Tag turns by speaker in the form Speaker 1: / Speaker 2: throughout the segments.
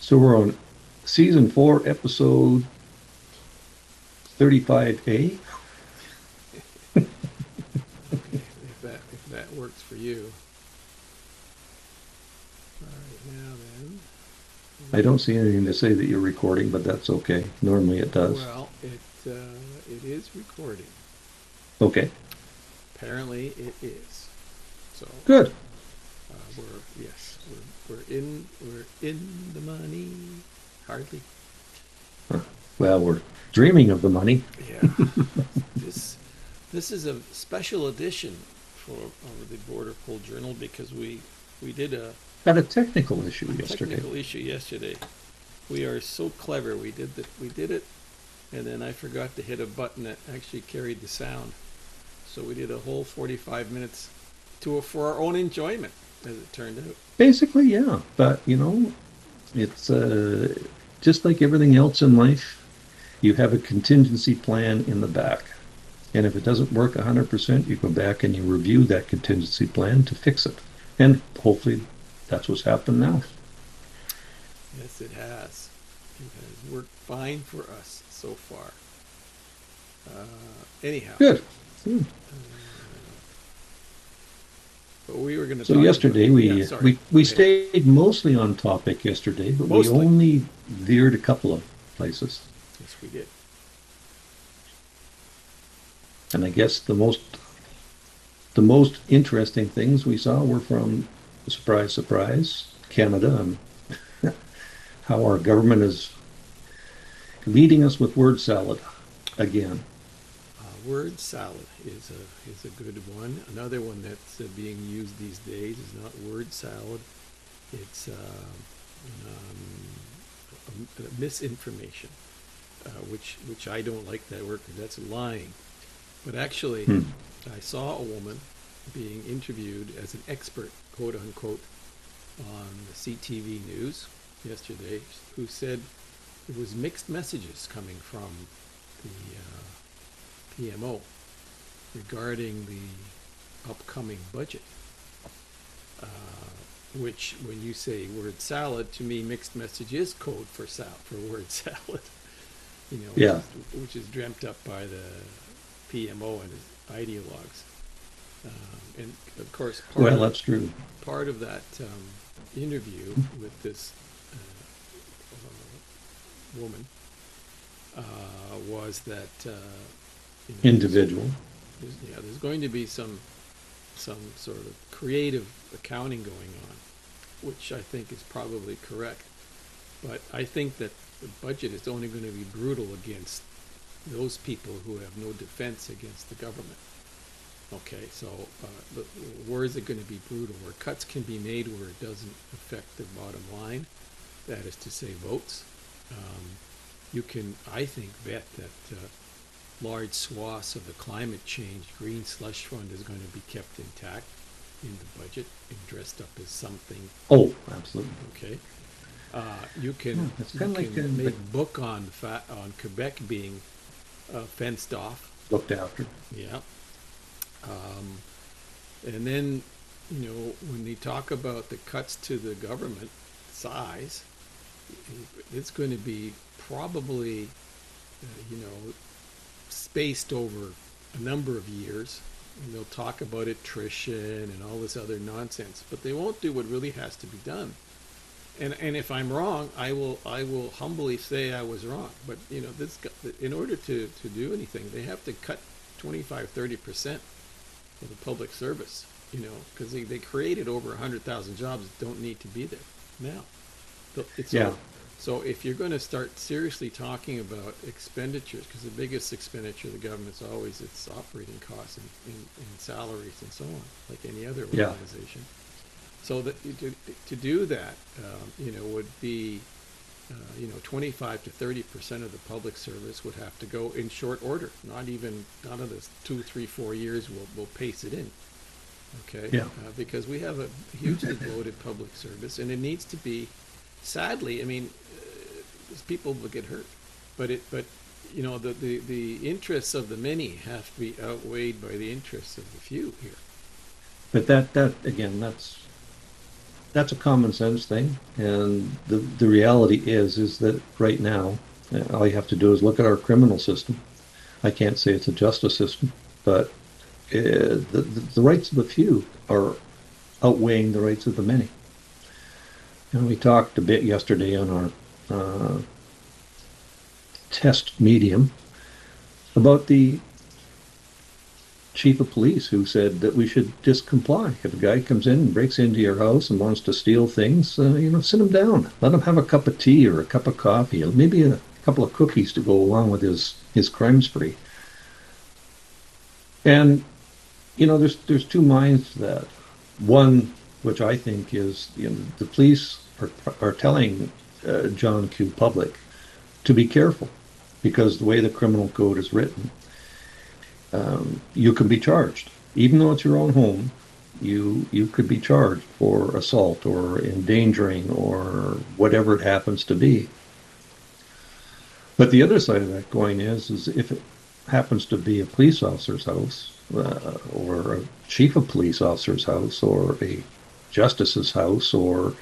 Speaker 1: So we're on season 4, episode 35A.
Speaker 2: Okay, if that works for you. All right, now then.
Speaker 1: I don't see anything to say that you're recording, but that's okay. Normally it does.
Speaker 2: Well, it is recording.
Speaker 1: Okay,
Speaker 2: Apparently, it is. So
Speaker 1: good.
Speaker 2: we're in the money. Hardly.
Speaker 1: Huh. Well, we're dreaming of the money.
Speaker 2: Yeah. This this is a special edition for the Border Poll Journal because we did
Speaker 1: Had a technical issue
Speaker 2: a
Speaker 1: yesterday.
Speaker 2: technical issue yesterday. We are so clever. We did it, and then I forgot to hit a button that actually carried the sound. So we did a whole 45 minutes for our own enjoyment, as it turned out.
Speaker 1: Basically, yeah. But, it's just like everything else in life, you have a contingency plan in the back. And if it doesn't work 100%, you go back and you review that contingency plan to fix it. And hopefully that's what's happened now.
Speaker 2: Yes, it has. It has worked fine for us so far. Anyhow,
Speaker 1: Good. Hmm.
Speaker 2: but we were going to
Speaker 1: So
Speaker 2: talk about.
Speaker 1: yesterday
Speaker 2: Yeah,
Speaker 1: we
Speaker 2: sorry.
Speaker 1: we we
Speaker 2: Go ahead.
Speaker 1: stayed mostly on topic yesterday, but we
Speaker 2: Mostly.
Speaker 1: only veered a couple of places.
Speaker 2: Yes, we did.
Speaker 1: And I guess the most interesting things we saw were from, surprise, surprise, Canada, and how our government is leading us with word salad again.
Speaker 2: Word salad is a good one. Another one that's being used these days is not word salad. It's misinformation, which I don't like that word because that's lying. But actually,
Speaker 1: Hmm.
Speaker 2: I saw a woman being interviewed as an expert, quote unquote, on the CTV news yesterday, who said it was mixed messages coming from the PMO regarding the upcoming budget. Uh, which, when you say word salad, to me, mixed message is code for word salad.
Speaker 1: Yeah.
Speaker 2: Which is dreamt up by the PMO and his ideologues. And of course,
Speaker 1: Well, that's true.
Speaker 2: part of that interview with this woman was that
Speaker 1: Individual.
Speaker 2: there's going to be some sort of creative accounting going on, which I think is probably correct. But I think that the budget is only going to be brutal against those people who have no defense against the government. Okay, so where is it going to be brutal? Where cuts can be made where it doesn't affect the bottom line, that is to say, votes. You can, I think, bet that large swaths of the climate change green slush fund is going to be kept intact in the budget and dressed up as something.
Speaker 1: Oh, absolutely.
Speaker 2: Okay, you
Speaker 1: Yeah,
Speaker 2: can
Speaker 1: it's
Speaker 2: you
Speaker 1: kind of
Speaker 2: can
Speaker 1: like
Speaker 2: make book on Quebec being fenced off.
Speaker 1: looked after.
Speaker 2: Yeah. Um, and then, when they talk about the cuts to the government size, it's going to be probably, spaced over a number of years. And they'll talk about attrition and all this other nonsense, but they won't do what really has to be done. And if I'm wrong, I will humbly say I was wrong. But in order to do anything, they have to cut 25-30% of the public service. Because they created over 100,000 jobs that don't need to be there now.
Speaker 1: Yeah.
Speaker 2: So if you're going to start seriously talking about expenditures, because the biggest expenditure of the government's always its operating costs and salaries and so on, like any other
Speaker 1: Yeah.
Speaker 2: organization. So that to do that, would be, 25 to 30% of the public service would have to go in short order. Not even none of this 2, 3, 4 years will pace it in. Okay.
Speaker 1: Yeah.
Speaker 2: Because we have a hugely bloated public service, and it needs to be. Sadly, I mean, people will get hurt, but the interests of the many have to be outweighed by the interests of the few here.
Speaker 1: But that again, that's a common sense thing. And the reality is that right now, all you have to do is look at our criminal system. I can't say it's a justice system, but the rights of the few are outweighing the rights of the many. And we talked a bit yesterday on our test medium about the chief of police who said that we should just comply. If a guy comes in and breaks into your house and wants to steal things, sit him down. Let him have a cup of tea or a cup of coffee, and maybe a couple of cookies to go along with his crime spree. And there's two minds to that. One, which I think is, the police are telling John Q. Public to be careful because the way the criminal code is written, you can be charged, even though it's your own home. You could be charged for assault or endangering or whatever it happens to be. But the other side of that coin is if it happens to be a police officer's house, or a chief of police officer's house, or a justice's house, or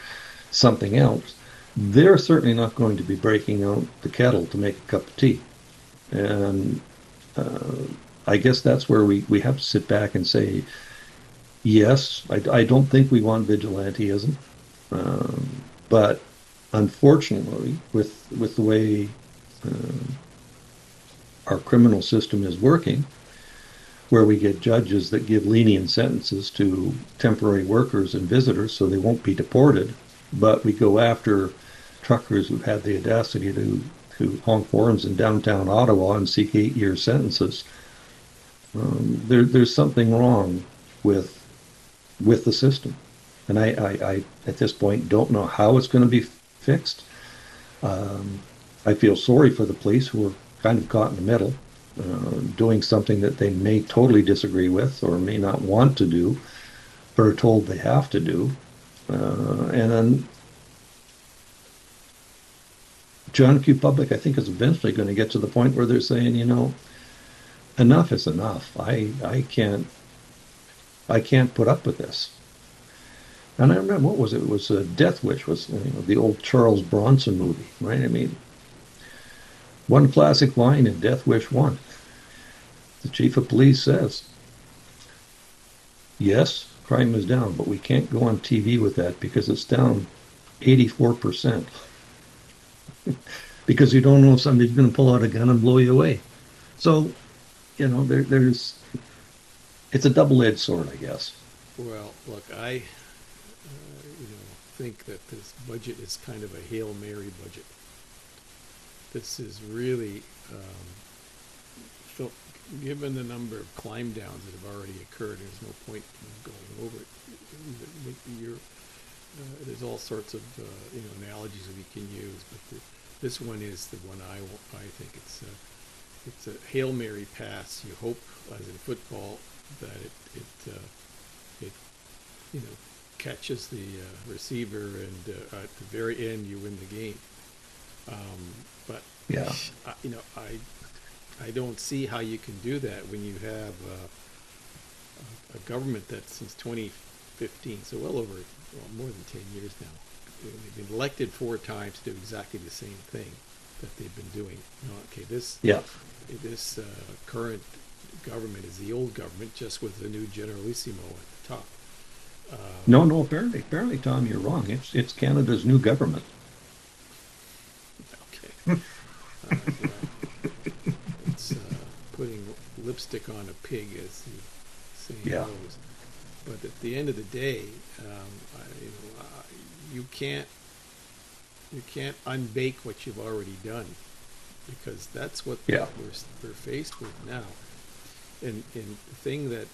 Speaker 1: something else, they're certainly not going to be breaking out the kettle to make a cup of tea. And I guess that's where we have to sit back and say, yes, I don't think we want vigilantism, but unfortunately, with the way our criminal system is working, where we get judges that give lenient sentences to temporary workers and visitors so they won't be deported, but we go after truckers who've had the audacity to honk horns in downtown Ottawa and seek 8-year sentences. There's something wrong with the system, and I at this point don't know how it's going to be fixed. I feel sorry for the police who are kind of caught in the middle, doing something that they may totally disagree with or may not want to do, but are told they have to do. And then John Q. Public, I think, is eventually going to get to the point where they're saying, enough is enough. I can't put up with this. And I remember, what was it? It was Death Wish, was the old Charles Bronson movie, right? I mean, one classic line in Death Wish 1. The chief of police says, yes, crime is down, but we can't go on TV with that because it's down 84%. Because you don't know if somebody's going to pull out a gun and blow you away. So, there's it's a double-edged sword, I guess.
Speaker 2: Well, look, I think that this budget is kind of a Hail Mary budget. This is really, given the number of climb downs that have already occurred, there's no point in going over it. There's all sorts of analogies that we can use, but this one is the one I think it's a Hail Mary pass. You hope, as in football, that it catches the receiver, and at the very end you win the game. But
Speaker 1: Yeah.
Speaker 2: I don't see how you can do that when you have a government that since 2015, so more than 10 years now, they've been elected 4 times to do exactly the same thing that they've been doing. Okay, this current government is the old government, just with the new generalissimo at the top.
Speaker 1: No, apparently, Tom, you're wrong. It's Canada's new government.
Speaker 2: Okay. Yeah. It's putting lipstick on a pig, as the saying goes. But at the end of the day, you can't unbake what you've already done, because that's what we're faced with now. And the thing that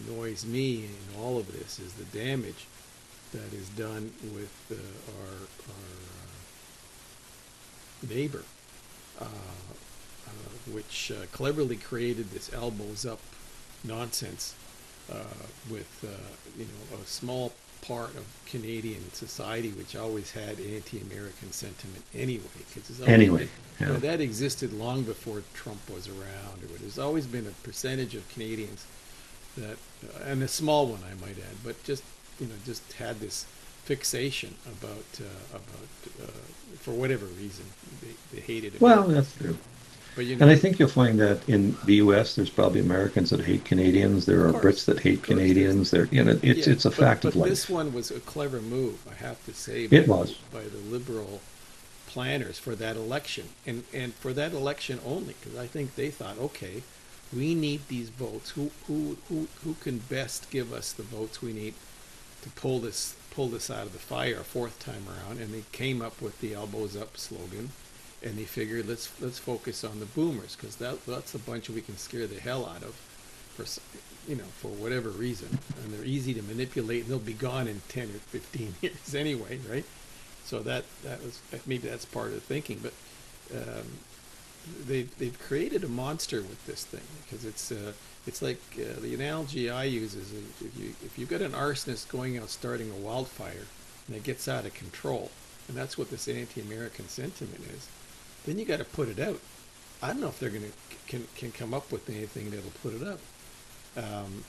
Speaker 2: annoys me in all of this is the damage that is done with our neighbor, which cleverly created this elbows up nonsense with a small part of Canadian society which always had anti-American sentiment anyway. That existed long before Trump was around. There's always been a percentage of Canadians that, and a small one I might add, but just had this fixation for whatever reason they hated
Speaker 1: Well,
Speaker 2: Americans.
Speaker 1: that's true.
Speaker 2: But
Speaker 1: And I think you'll find that in the U.S., there's probably Americans that hate Canadians. There are Brits that
Speaker 2: of
Speaker 1: hate
Speaker 2: course, there's
Speaker 1: Canadians. There, it's
Speaker 2: yeah,
Speaker 1: it's a fact of
Speaker 2: but this
Speaker 1: life.
Speaker 2: one was a clever move, I have to say,
Speaker 1: It was.
Speaker 2: by the liberal planners for that election, and for that election only, because I think they thought, okay, we need these votes. Who can best give us the votes we need to pull this out of the fire a fourth time around? And they came up with the elbows up slogan, and they figured let's focus on the boomers because that's a bunch we can scare the hell out of for for whatever reason, and they're easy to manipulate, and they'll be gone in 10 or 15 years anyway, right? So that was maybe that's part of the thinking, but um, they've created a monster with this thing because it's like the analogy I use is if you've got an arsonist going out starting a wildfire and it gets out of control, and that's what this anti-American sentiment is, then you got to put it out. I don't know if they're going to can come up with anything that'll put it up.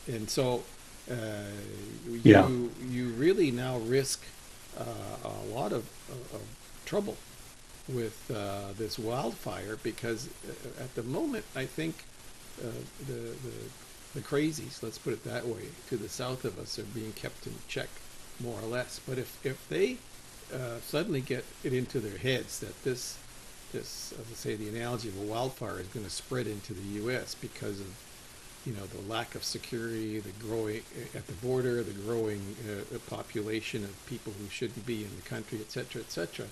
Speaker 2: And so uh,
Speaker 1: Yeah,
Speaker 2: you really now risk a lot of trouble with this wildfire because at the moment I think uh, the, the the crazies, let's put it that way, to the south of us are being kept in check more or less. But if they suddenly get it into their heads that this, as I say, the analogy of a wildfire is going to spread into the U.S. because of the lack of security, the growing at the border, the growing population of people who shouldn't be in the country, et cetera,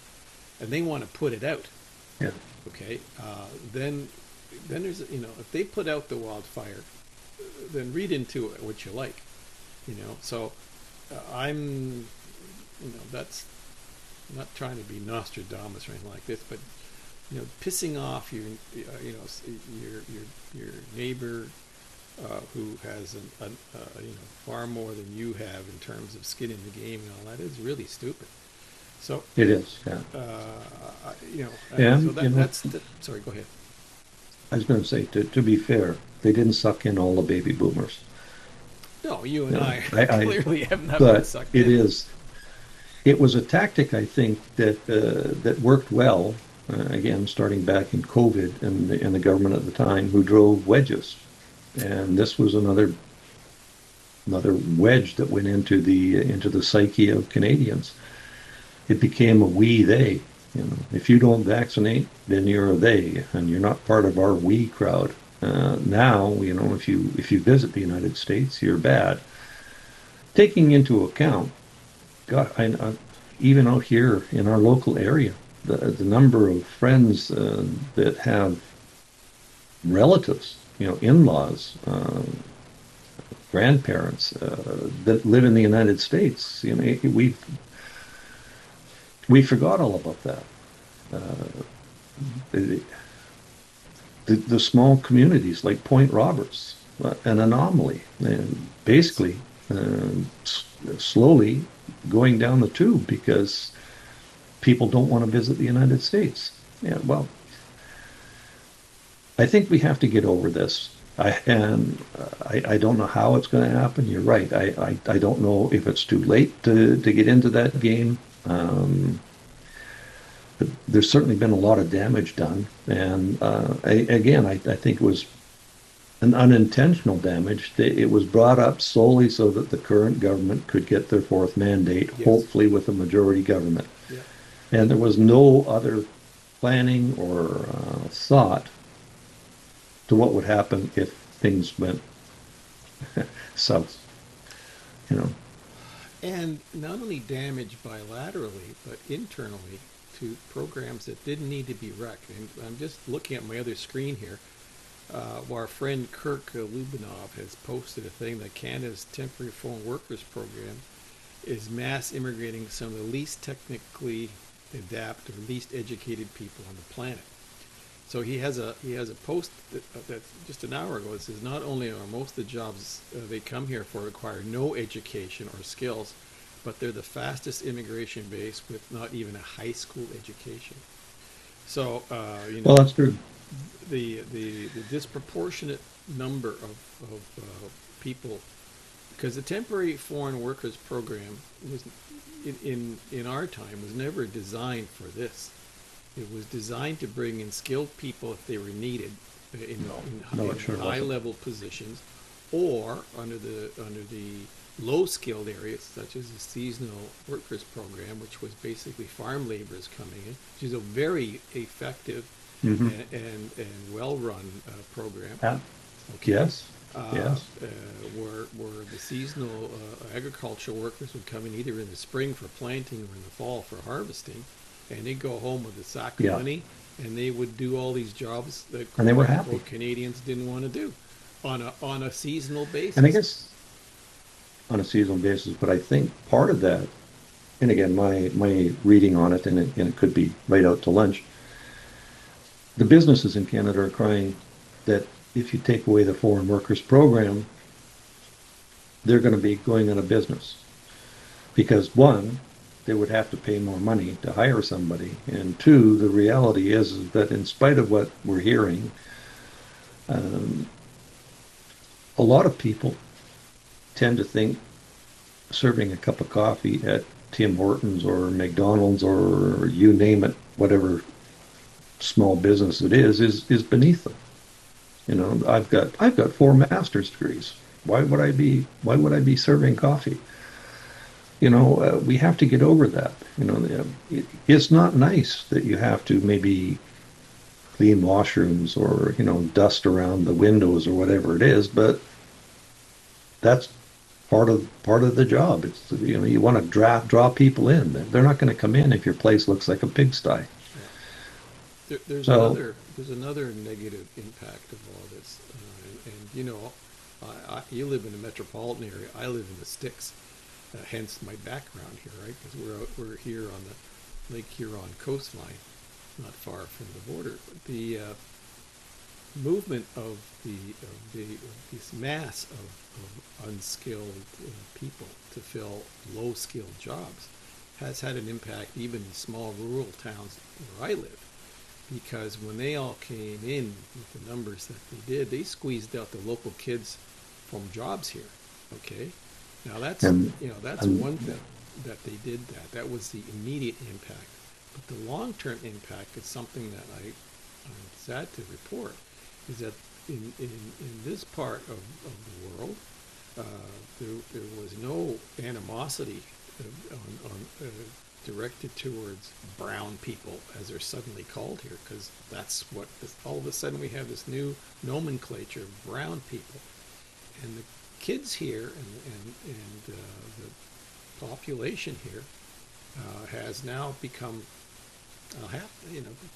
Speaker 2: and they want to put it out.
Speaker 1: yeah,
Speaker 2: Okay, then there's if they put out the wildfire, then read into it what you like. So I'm that's I'm not trying to be Nostradamus or anything like this, but pissing off your neighbor who has far more than you have in terms of skin in the game and all that is really stupid. So
Speaker 1: it is. Yeah,
Speaker 2: so
Speaker 1: and
Speaker 2: sorry, go ahead.
Speaker 1: I was going to say, to be fair, they didn't suck in all the baby boomers.
Speaker 2: No, you and
Speaker 1: You know,
Speaker 2: I
Speaker 1: I
Speaker 2: clearly have not been
Speaker 1: but
Speaker 2: sucked
Speaker 1: it
Speaker 2: in.
Speaker 1: is. It was a tactic, I think, that worked well. Again, starting back in COVID and the government at the time, who drove wedges, and this was another wedge that went into the psyche of Canadians. It became a we they. If you don't vaccinate, then you're a they, and you're not part of our we crowd. Now, if you visit the United States, you're bad. Taking into account, God, even out here in our local area, the number of friends that have relatives, in-laws, grandparents that live in the United States, we forgot all about that. The, the small communities like Point Roberts, an anomaly, and basically slowly going down the tube because people don't want to visit the United States. Yeah, well, I think we have to get over this. I don't know how it's going to happen. You're right. I don't know if it's too late to get into that game. But there's certainly been a lot of damage done, and I think it was an unintentional damage. It was brought up solely so that the current government could get their fourth mandate,
Speaker 2: Yes.
Speaker 1: hopefully with a majority government.
Speaker 2: Yeah.
Speaker 1: And there was no other planning or thought to what would happen if things went south. You know,
Speaker 2: And not only damage bilaterally, but internally to programs that didn't need to be wrecked. And I'm just looking at my other screen here. Our friend Kirk Lubinov has posted a thing that Canada's temporary foreign workers program is mass immigrating some of the least technically adept or least educated people on the planet. So he has a post that's just an hour ago. It says not only are most of the jobs they come here for require no education or skills, but they're the fastest immigration base with not even a high school education. So
Speaker 1: well, that's true.
Speaker 2: the disproportionate number of people, because the temporary foreign workers program was in our time was never designed for this. It was designed to bring in skilled people if they were needed
Speaker 1: No,
Speaker 2: in
Speaker 1: it sure
Speaker 2: high
Speaker 1: wasn't.
Speaker 2: level positions, or under the low skilled areas such as the seasonal workers program, which was basically farm laborers coming in, which is a very effective
Speaker 1: Hmm.
Speaker 2: and well run program.
Speaker 1: Yeah.
Speaker 2: Okay.
Speaker 1: Yes.
Speaker 2: uh,
Speaker 1: Yes.
Speaker 2: uh, where the seasonal agricultural workers would come in either in the spring for planting or in the fall for harvesting, and they'd go home with a sack of
Speaker 1: Yeah.
Speaker 2: money, and they would do all these jobs that
Speaker 1: And they were
Speaker 2: quote
Speaker 1: happy.
Speaker 2: unquote Canadians didn't want to do on a seasonal
Speaker 1: And I
Speaker 2: basis.
Speaker 1: guess on a seasonal basis, but I think part of that, and again, my reading on it, and it could be right out to lunch, the businesses in Canada are crying that if you take away the foreign workers program, they're going to be going out of business. Because one, they would have to pay more money to hire somebody. And two, the reality is that in spite of what we're hearing, um, a lot of people tend to think serving a cup of coffee at Tim Hortons or McDonald's or you name it, whatever small business it is beneath them. You know, I've got four master's degrees. Why would I be serving coffee? We have to get over that. It's not nice that you have to maybe clean washrooms or dust around the windows or whatever it is, but that's part of the job. It's you want to draw people in. They're not going to come in if your place looks like a pigsty.
Speaker 2: Yeah. There's
Speaker 1: So
Speaker 2: another negative impact of all this, and you live in a metropolitan area. I live in the sticks, hence my background here, right? Because we're here on the Lake Huron coastline, not far from the border. But the movement of this mass of unskilled people to fill low skilled jobs has had an impact even in small rural towns where I live, because when they all came in with the numbers that they did, they squeezed out the local kids from jobs here. Okay, now
Speaker 1: and
Speaker 2: that's
Speaker 1: and
Speaker 2: one thing that they did. That was the immediate impact, but the long term impact is something that I'm sad to report, is that in this part of the world, uh, there was no animosity directed towards brown people, as they're suddenly called here, because that's what all of a sudden we have this new nomenclature of brown people, and the kids here and the population here has now become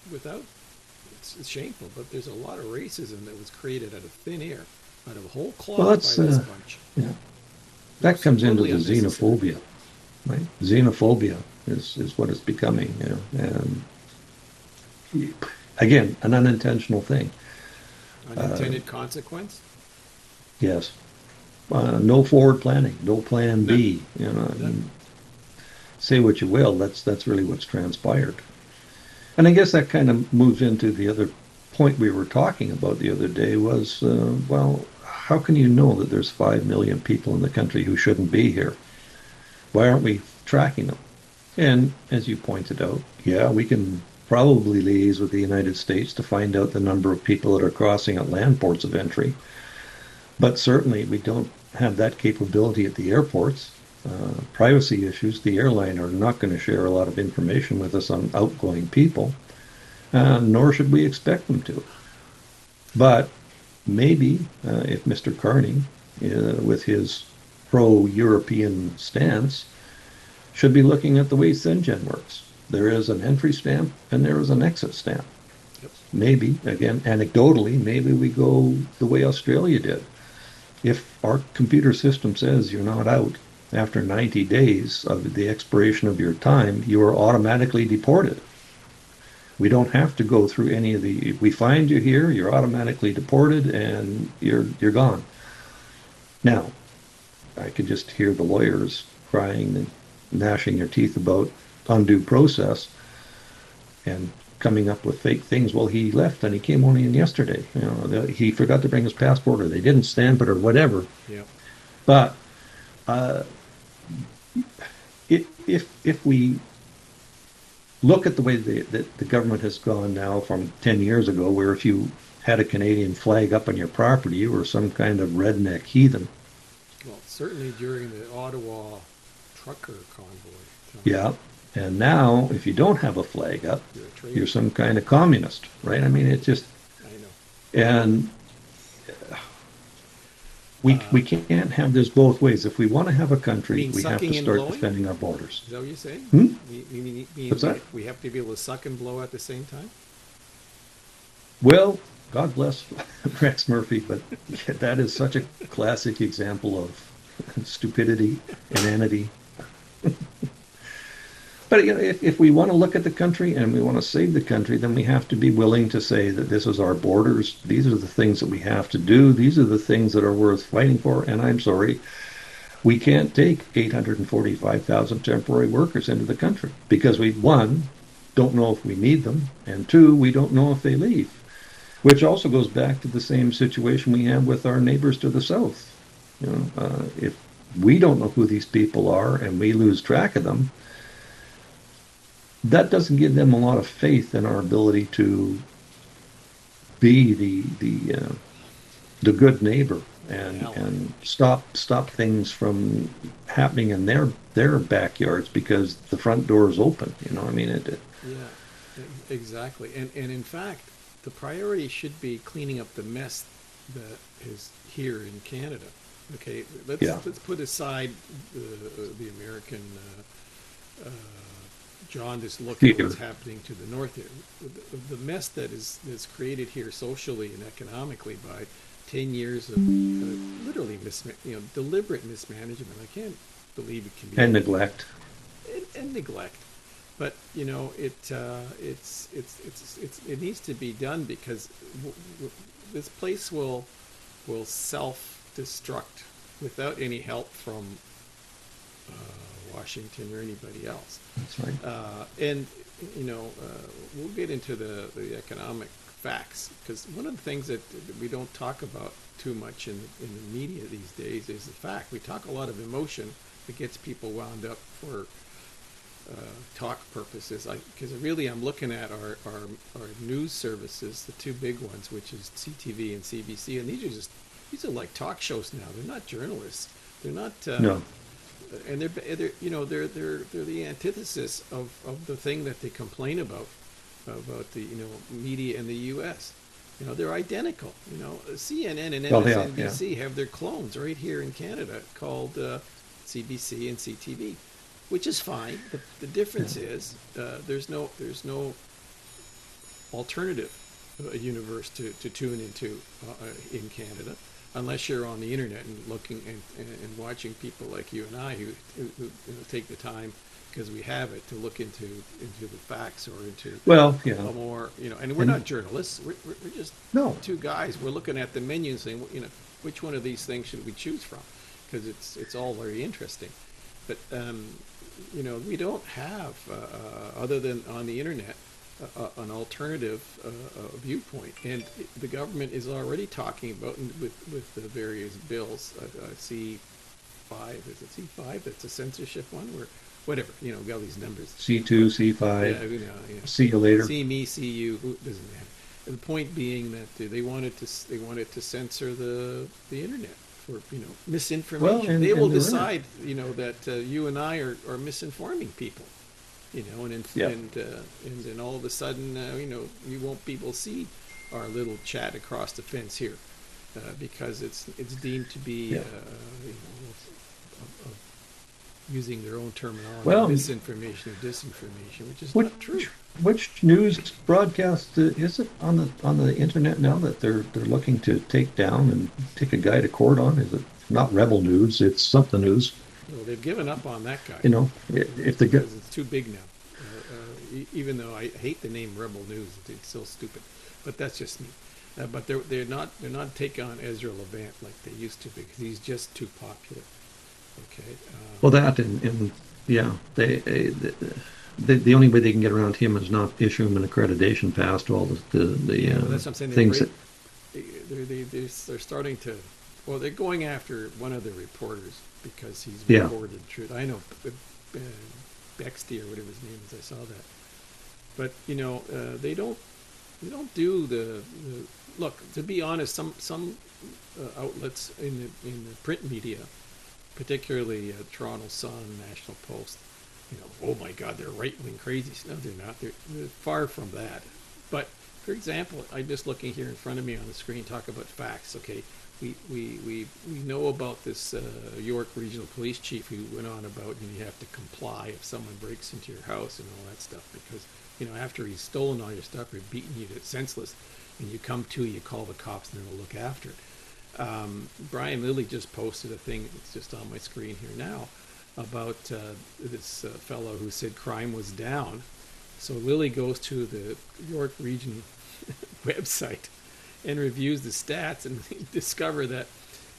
Speaker 2: without it's shameful, but there's a lot of racism that was created out of thin air, out of whole
Speaker 1: well,
Speaker 2: cloth by this bunch.
Speaker 1: yeah,
Speaker 2: It
Speaker 1: that
Speaker 2: was
Speaker 1: comes into
Speaker 2: totally
Speaker 1: the
Speaker 2: unnecessary.
Speaker 1: xenophobia, right? Xenophobia is what it's becoming, and again, an unintentional thing. Uh,
Speaker 2: Unintended consequence?
Speaker 1: yes, no forward planning, no plan
Speaker 2: None.
Speaker 1: B. I
Speaker 2: None.
Speaker 1: mean, say what you will, that's really what's transpired. And I guess that kind of moves into the other point we were talking about the other day was, well, how can you know that there's 5 million people in the country who shouldn't be here? Why aren't we tracking them? And as you pointed out, yeah, we can probably liaise with the United States to find out the number of people that are crossing at land ports of entry. But certainly we don't have that capability at the airports. Privacy issues, the airline are not going to share a lot of information with us on outgoing people, nor should we expect them to. But maybe if Mr. Carney, with his pro-European stance, should be looking at the way SynGen works. There is an entry stamp and there is an exit stamp.
Speaker 2: Yep.
Speaker 1: Maybe, again, anecdotally, maybe we go the way Australia did. If our computer system says you're not out after 90 days of the expiration of your time, you are automatically deported. We don't have to go through any of the. If we find you here, you're automatically deported and you're gone. Now, I could just hear the lawyers crying and gnashing their teeth about undue process and coming up with fake things. Well, he left and he came only in yesterday. He forgot to bring his passport, or they didn't stamp it, or whatever.
Speaker 2: Yep.
Speaker 1: But uh, if we look at the way that the government has gone now from 10 years ago, where if you had a Canadian flag up on your property, you were some kind of redneck heathen.
Speaker 2: Well, certainly during the Ottawa trucker convoy time,
Speaker 1: Yeah. And now, if you don't have a flag up,
Speaker 2: you're a
Speaker 1: you're
Speaker 2: traitor.
Speaker 1: some kind of communist, right? I mean, it just,
Speaker 2: I know.
Speaker 1: and we
Speaker 2: Uh,
Speaker 1: can't have this both ways. If we want to have a
Speaker 2: you
Speaker 1: country,
Speaker 2: mean
Speaker 1: we have to
Speaker 2: sucking and
Speaker 1: start
Speaker 2: blowing?
Speaker 1: defending our borders.
Speaker 2: Is that what you're saying?
Speaker 1: Hmm?
Speaker 2: You mean
Speaker 1: What's that?
Speaker 2: we have to be able to suck and blow at the same time?
Speaker 1: Well, God bless Rex Murphy, but that is such a classic example of stupidity, inanity. But you know, if we want to look at the country and we want to save the country, then we have to be willing to say that this is our borders. These are the things that we have to do. These are the things that are worth fighting for. And I'm sorry, we can't take 845,000 temporary workers into the country because we, one, don't know if we need them, and two, we don't know if they leave, which also goes back to the same situation we have with our neighbors to the south. If we don't know who these people are and we lose track of them, that doesn't give them a lot of faith in our ability to be the good neighbor
Speaker 2: The ally.
Speaker 1: and stop things from happening in their backyards because the front door is open. I mean it.
Speaker 2: Yeah, exactly. And in fact, the priority should be cleaning up the mess that is here in Canada. Okay,
Speaker 1: Yeah,
Speaker 2: let's put aside the American jaundiced look at
Speaker 1: here.
Speaker 2: what's happening to the north here. The mess that's created here socially and economically by 10 years of literally deliberate mismanagement. I can't believe it can be
Speaker 1: And
Speaker 2: anything.
Speaker 1: neglect.
Speaker 2: And neglect. But it needs to be done because this place will self destruct without any help from Washington or anybody else.
Speaker 1: That's right.
Speaker 2: And we'll get into the economic facts because one of the things that we don't talk about too much in the media these days is the fact we talk a lot of emotion that gets people wound up for talk purposes. Because really, I'm looking at our news services, the two big ones, which is CTV and CBC, and these are like talk shows now. They're not journalists. They're not.
Speaker 1: No.
Speaker 2: And they're the antithesis of the thing that they complain about the media in the U.S. They're identical. CNN and
Speaker 1: Well, yeah, yeah.
Speaker 2: MSNBC have their clones right here in Canada called CBC and CTV, which is fine. The difference is there's no alternative universe to tune into in Canada, unless you're on the internet and looking and watching people like you and I who take the time because we have it to look into the facts or into
Speaker 1: Well, yeah.
Speaker 2: a more and we're
Speaker 1: And
Speaker 2: not journalists. We're just
Speaker 1: no.
Speaker 2: two guys. We're looking at the menu and saying which one of these things should we choose from because it's all very interesting. But we don't have other than on the internet an alternative viewpoint, and the government is already talking about with the various bills. C5 is it C5? That's a censorship one, where whatever got all these numbers.
Speaker 1: C2,
Speaker 2: Yeah,
Speaker 1: C5.
Speaker 2: yeah.
Speaker 1: See you later.
Speaker 2: See me, see you. Who doesn't matter. And the point being that they wanted to censor the internet for
Speaker 1: Well,
Speaker 2: misinformation.
Speaker 1: and,
Speaker 2: They will
Speaker 1: and they're in it.
Speaker 2: decide that you and I are misinforming people.
Speaker 1: Yeah.
Speaker 2: And then all of a sudden, you won't be able to see our little chat across the fence here because it's deemed to be
Speaker 1: Yeah.
Speaker 2: using their own terminology,
Speaker 1: Well,
Speaker 2: misinformation or disinformation, which is
Speaker 1: which
Speaker 2: not true.
Speaker 1: which news broadcast is it on the internet now that they're looking to take down and take a guy to court on? Is it not Rebel News? It's something news.
Speaker 2: Well, they've given up on that guy
Speaker 1: If the guy,
Speaker 2: because it's too big now. Even though I hate the name Rebel News, it's so stupid. But that's just me. But they're not taking on Ezra Levant like they used to because he's just too popular. Okay.
Speaker 1: well, that and yeah, the only way they can get around him is not issue him an accreditation pass to all the
Speaker 2: Well, that's what I'm saying.
Speaker 1: things that.
Speaker 2: They're starting to. Well, they're going after one of the reporters because he's
Speaker 1: Yeah.
Speaker 2: reported truth. I know, uh, Bexty or whatever his name is. I saw that, but they don't do the look. To be honest, some outlets in the print media, particularly Toronto Sun, National Post, oh my God, they're right wing crazies. No, they're not. They're far from that. But for example, I'm just looking here in front of me on the screen. Talk about facts. Okay, we know about this York Regional Police Chief who went on about you have to comply if someone breaks into your house and all that stuff because after he's stolen all your stuff or beaten you to senseless, and you come to, you call the cops and they'll look after it. Brian Lilly just posted a thing that's just on my screen here now about this fellow who said crime was down. So Lilly goes to the York Region website and reviews the stats and discover that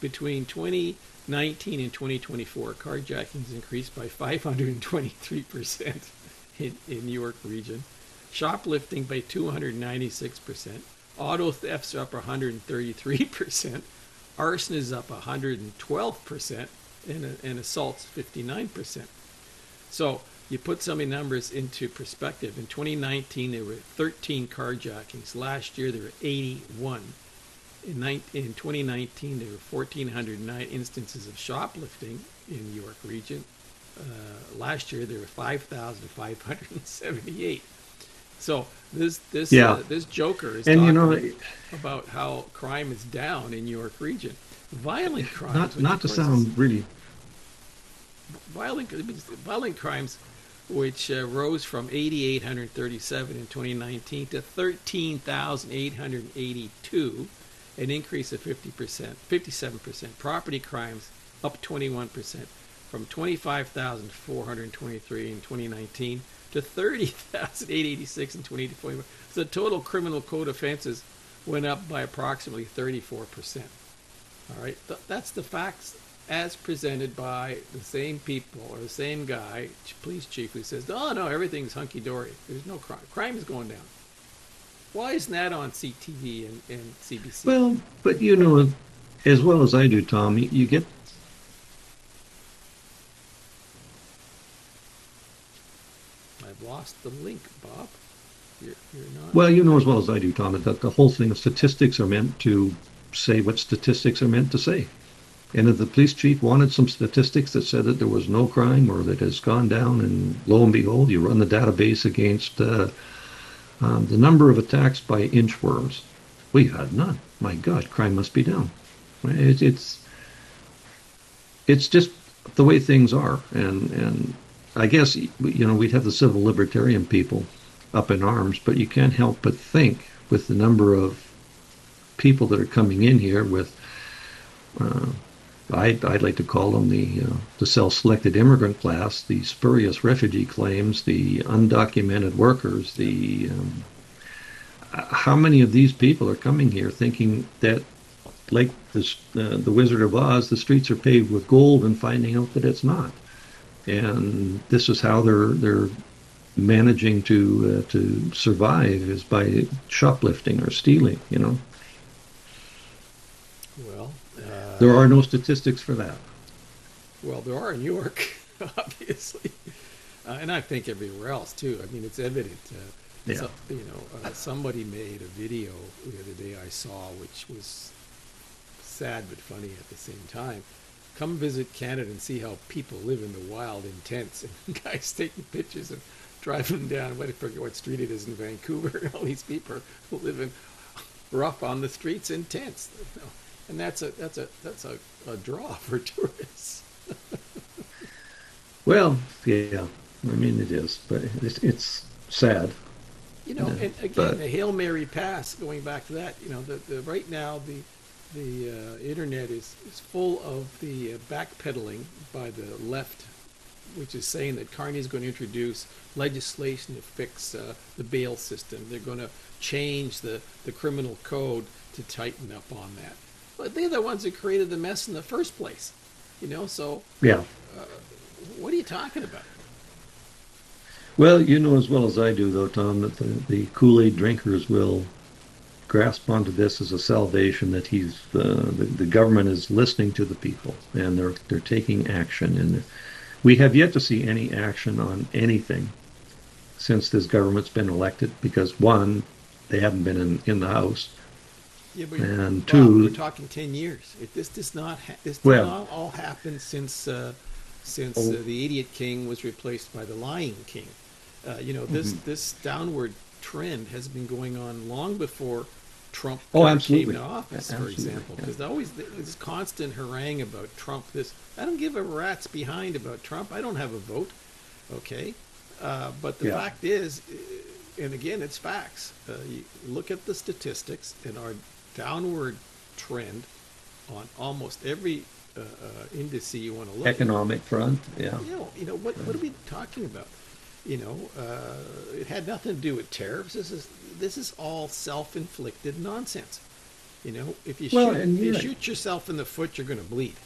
Speaker 2: between 2019 and 2024, carjackings increased by 523% in York Region, shoplifting by 296%, auto thefts are up 133%, arson is up 112%, and assaults 59%. So you put some of the numbers into perspective. In 2019, there were 13 carjackings. Last year, there were 81. In 2019, there were 1,409 instances of shoplifting in York Region. Last year, there were 5,578. So this
Speaker 1: Yeah.
Speaker 2: this joker is
Speaker 1: And
Speaker 2: talking about how crime is down in York Region. Violent crimes, which
Speaker 1: not
Speaker 2: of
Speaker 1: to
Speaker 2: course is
Speaker 1: sound really,
Speaker 2: violent crimes, which rose from 8,837 in 2019 to 13,882, an increase of 50%, 57%. Property crimes up 21% from 25,423 in 2019 to 30,886 in 2021. So the total criminal code offenses went up by approximately 34%. All right, that's the facts as presented by the same people or the same guy, police chief, who says, "Oh no, everything's hunky dory. There's no crime. Crime is going down." Why isn't that on CTV and CBC?
Speaker 1: well, but as well as I do, Tom, you get,
Speaker 2: I've lost the link, Bob. You're not.
Speaker 1: well, as well as I do, Tom, that the whole thing of statistics are meant to say what statistics are meant to say. And if the police chief wanted some statistics that said that there was no crime or that it's gone down, and lo and behold, you run the database against the number of attacks by inchworms. We had none. My God, crime must be down. It's just the way things are, and I guess we'd have the civil libertarian people up in arms, but you can't help but think with the number of people that are coming in here with. Uh, I'd like to call them the self-selected immigrant class, the spurious refugee claims, the undocumented workers. How many of these people are coming here thinking that, like the Wizard of Oz, the streets are paved with gold, and finding out that it's not. And this is how they're managing to survive, is by shoplifting or stealing.
Speaker 2: Well,
Speaker 1: There are no statistics for that.
Speaker 2: well, there are in New York, obviously, and I think everywhere else too. I mean, it's evident.
Speaker 1: Yeah.
Speaker 2: So, somebody made a video the other day I saw, which was sad but funny at the same time. Come visit Canada and see how people live in the wild in tents. And guys taking pictures and driving down, I forget what street it is in Vancouver. And all these people are living rough on the streets in tents. And that's a draw for tourists.
Speaker 1: Well, yeah, I mean it is, but it's sad.
Speaker 2: And again,
Speaker 1: But
Speaker 2: the Hail Mary pass. Going back to that, the right now the internet is full of the backpedaling by the left, which is saying that Carney's going to introduce legislation to fix the bail system. They're going to change the criminal code to tighten up on that. But they're the ones that created the mess in the first place. So
Speaker 1: yeah,
Speaker 2: what are you talking about?
Speaker 1: well, you know as well as I do, though, Tom, that the Kool-Aid drinkers will grasp onto this as a salvation, that the government is listening to the people and they're taking action, and We have yet to see any action on anything since this government's been elected because one, they haven't been in the House,
Speaker 2: Yeah, but
Speaker 1: and
Speaker 2: Bob, we're
Speaker 1: two,
Speaker 2: talking 10 years. This does not this did
Speaker 1: well,
Speaker 2: not all happen since
Speaker 1: oh,
Speaker 2: the idiot king was replaced by the lying king. This
Speaker 1: mhm.
Speaker 2: downward trend has been going on long before Trump
Speaker 1: Oh,
Speaker 2: ever came to
Speaker 1: absolutely,
Speaker 2: office, for
Speaker 1: absolutely,
Speaker 2: example.
Speaker 1: yeah.
Speaker 2: Because always this constant harangue about Trump. This I don't give a rat's behind about Trump. I don't have a vote. Okay, but the
Speaker 1: Yeah.
Speaker 2: fact is, and again, it's facts. You look at the statistics and our downward trend on almost every indice you want to look at.
Speaker 1: Economic front, yeah.
Speaker 2: What are we talking about? It had nothing to do with tariffs. This is all self-inflicted nonsense. If you
Speaker 1: Well,
Speaker 2: shoot
Speaker 1: and
Speaker 2: if you
Speaker 1: you're right.
Speaker 2: shoot yourself in the foot, you're going to bleed.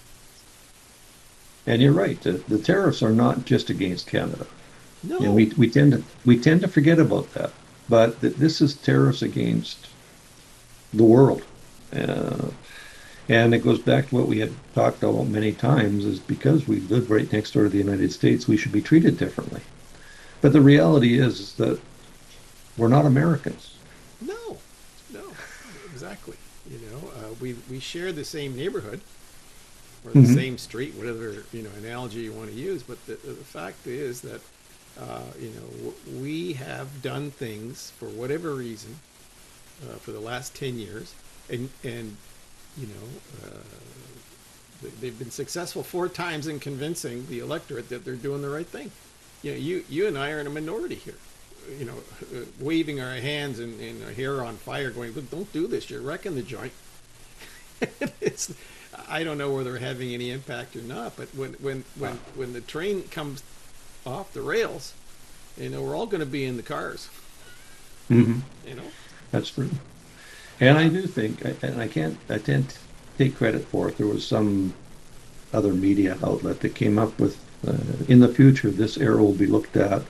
Speaker 1: And you're right. The tariffs are not just against Canada.
Speaker 2: No,
Speaker 1: We tend to forget about that. But this is tariffs against the world. Uh, and it goes back to what we had talked about many times is because we live right next door to the United States, we should be treated differently. But the reality is that we're not Americans.
Speaker 2: no, no, exactly. We share the same neighborhood or the
Speaker 1: Hmm.
Speaker 2: same street, whatever analogy you want to use. But the fact is that we have done things for whatever reason for the last 10 years, and you know they've been successful 4 times in convincing the electorate that they're doing the right thing. You and I are in a minority here. Waving our hands and our hair on fire, going, "Look, don't do this. You're wrecking the joint." it's I don't know whether they're having any impact or not, but when the train comes off the rails, we're all going to be in the cars.
Speaker 1: Hmm.
Speaker 2: You know,
Speaker 1: That's true. And I
Speaker 2: uh,
Speaker 1: do think, and I can't take credit for it. There was some other media outlet that came up with, in the future, this error will be looked at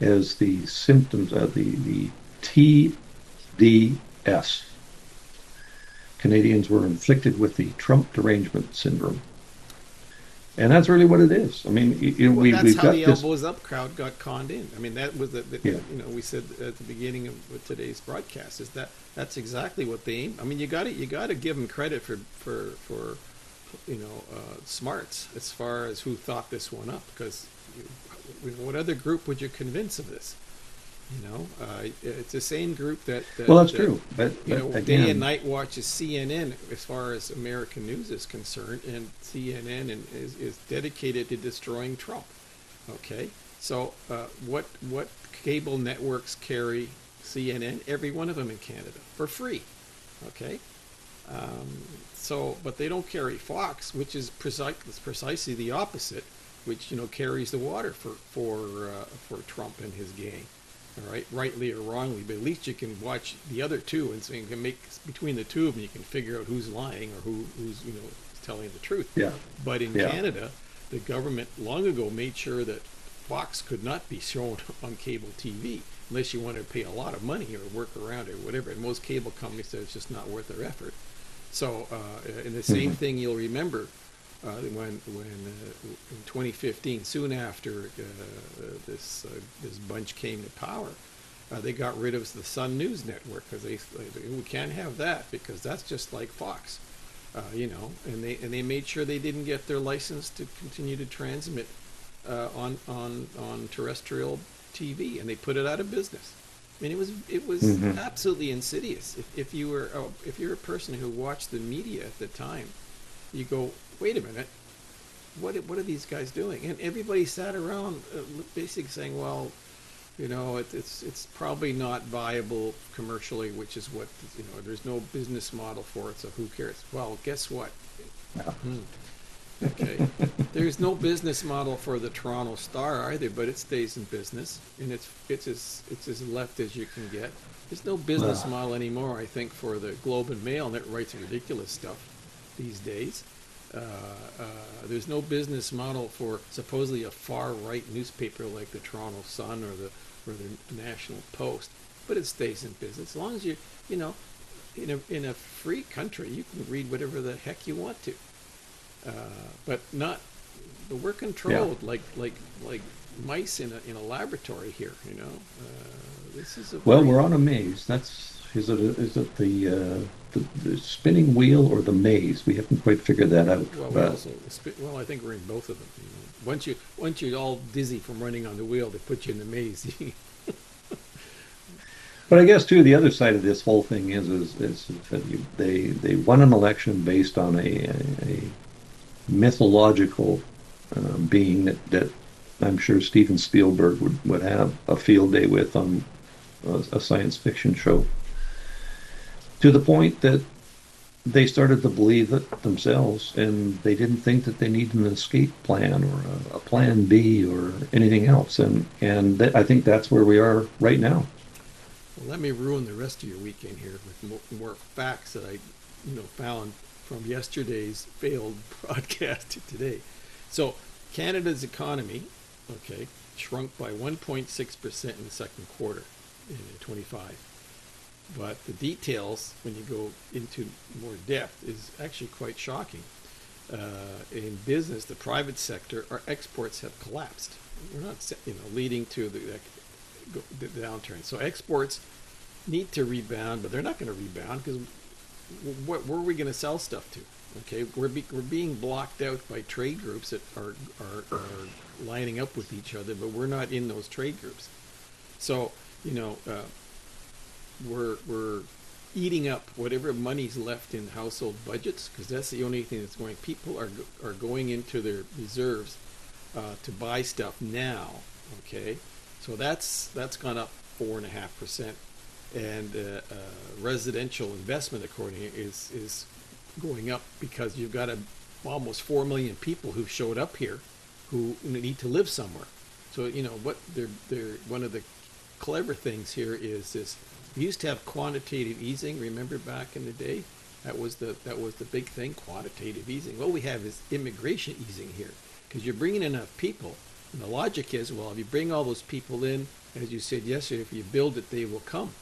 Speaker 1: as the symptoms of the TDS. Canadians were inflicted with the Trump derangement syndrome. And that's really what it is. I mean,
Speaker 2: well, that's
Speaker 1: we've
Speaker 2: how the
Speaker 1: got this,
Speaker 2: elbows up crowd got conned in. I mean, that was
Speaker 1: yeah.
Speaker 2: we said at the beginning of today's broadcast is that's exactly what they aim. I mean, you got to give them credit for smarts as far as who thought this one up, because what other group would you convince of this? It's the same group
Speaker 1: Well, that's true. But
Speaker 2: day and
Speaker 1: again,
Speaker 2: night watches CNN as far as American news is concerned, and CNN is dedicated to destroying Trump. Okay, so what cable networks carry CNN? Every one of them in Canada for free. Okay, but they don't carry Fox, which is precisely the opposite, which carries the water for Trump and his gang. All right, rightly or wrongly, but at least you can watch the other two, and so you can make between the two of them, you can figure out who's lying or who's telling the truth.
Speaker 1: yeah,
Speaker 2: But in
Speaker 1: yeah.
Speaker 2: Canada, the government long ago made sure that Fox could not be shown on cable TV unless you wanted to pay a lot of money or work around it or whatever. And most cable companies said it's just not worth their effort. So, and the same
Speaker 1: Hmm.
Speaker 2: thing you'll remember when in 2015, soon after this bunch came to power, they got rid of the Sun News Network because we can't have that because that's just like Fox, and they made sure they didn't get their license to continue to transmit on terrestrial TV, and they put it out of business. I mean, it was
Speaker 1: Hmm.
Speaker 2: absolutely insidious. If you're a person who watched the media at the time, you go, wait a minute, what are these guys doing? And everybody sat around, basically saying, well, it's probably not viable commercially, which is what there's no business model for it, so who cares? Well, guess what?
Speaker 1: Yeah.
Speaker 2: Hmm. Okay, there's no business model for the Toronto Star either, but it stays in business, and it's as left as you can get. There's no business
Speaker 1: Well,
Speaker 2: model anymore, I think, for the Globe and Mail, and it writes ridiculous stuff these days. Uh, uh, there's no business model for supposedly a far right newspaper like the Toronto Sun or the National Post, but it stays in business as long as you know in a free country you can read whatever the heck you want to, but not but we're
Speaker 1: Yeah.
Speaker 2: controlled like mice in a laboratory here. This is a
Speaker 1: Well,
Speaker 2: very
Speaker 1: we're on a maze. Is it the spinning wheel or the maze? We haven't quite figured that out.
Speaker 2: well. We
Speaker 1: But
Speaker 2: also well. I think we're in both of them. Once you're all dizzy from running on the wheel, they put you in the maze.
Speaker 1: I guess too, the other side of this whole thing is that they won an election based on a mythological being that I'm sure Steven Spielberg would have a field day with on a science fiction show, to the point that they started to believe it themselves, and they didn't think that they needed an escape plan or a plan B or anything else. I think that's where we are right now.
Speaker 2: Well, let me ruin the rest of your weekend here with more facts that I, found from yesterday's failed broadcast to today. So, Canada's economy, okay, shrunk by 1.6% in the second quarter in 25. But the details, when you go into more depth, is actually quite shocking. In business, the private sector, our exports have collapsed. We're not, leading to the downturn. So exports need to rebound, but they're not going to rebound because where are we going to sell stuff to? Okay, we're being blocked out by trade groups that are lining up with each other, but we're not in those trade groups. So we're eating up whatever money's left in household budgets because that's the only thing that's going. People are going into their reserves to buy stuff now. Okay, so that's gone up 4.5%, and residential investment, according is going up because you've got almost 4 million people who've showed up here who need to live somewhere. So what they're one of the clever things here is this. We used to have quantitative easing. Remember back in the day, that was the big thing, quantitative easing. What we have is immigration easing here, because you're bringing enough people, and the logic is, well, if you bring all those people in, as you said yesterday, if you build it, they will come.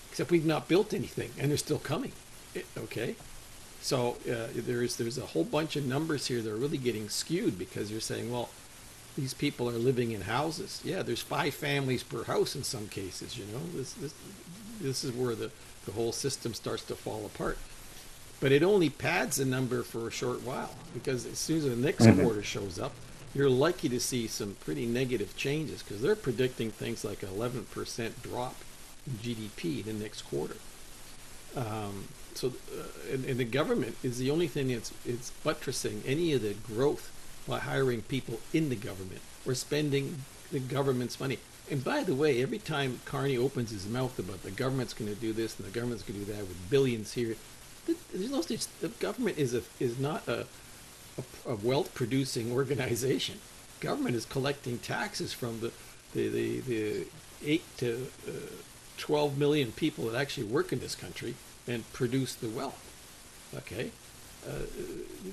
Speaker 2: Except we've not built anything, and they're still coming. Okay, so there's a whole bunch of numbers here that are really getting skewed because you're saying, well, these people are living in houses. Yeah, there's 5 families per house in some cases. This is where the whole system starts to fall apart. But it only pads the number for a short while because as soon as the next quarter shows up, you're likely to see some pretty negative changes because they're predicting things like an 11% drop in GDP the next quarter. And the government is the only thing that's it's buttressing any of the growth by hiring people in the government or spending the government's money. And by the way, every time Carney opens his mouth about the government's going to do this and the government's going to do that with billions here, there's no such. The government is not a wealth producing organization. Government is collecting taxes from the 8 to 12 million people that actually work in this country and produce the wealth. Okay,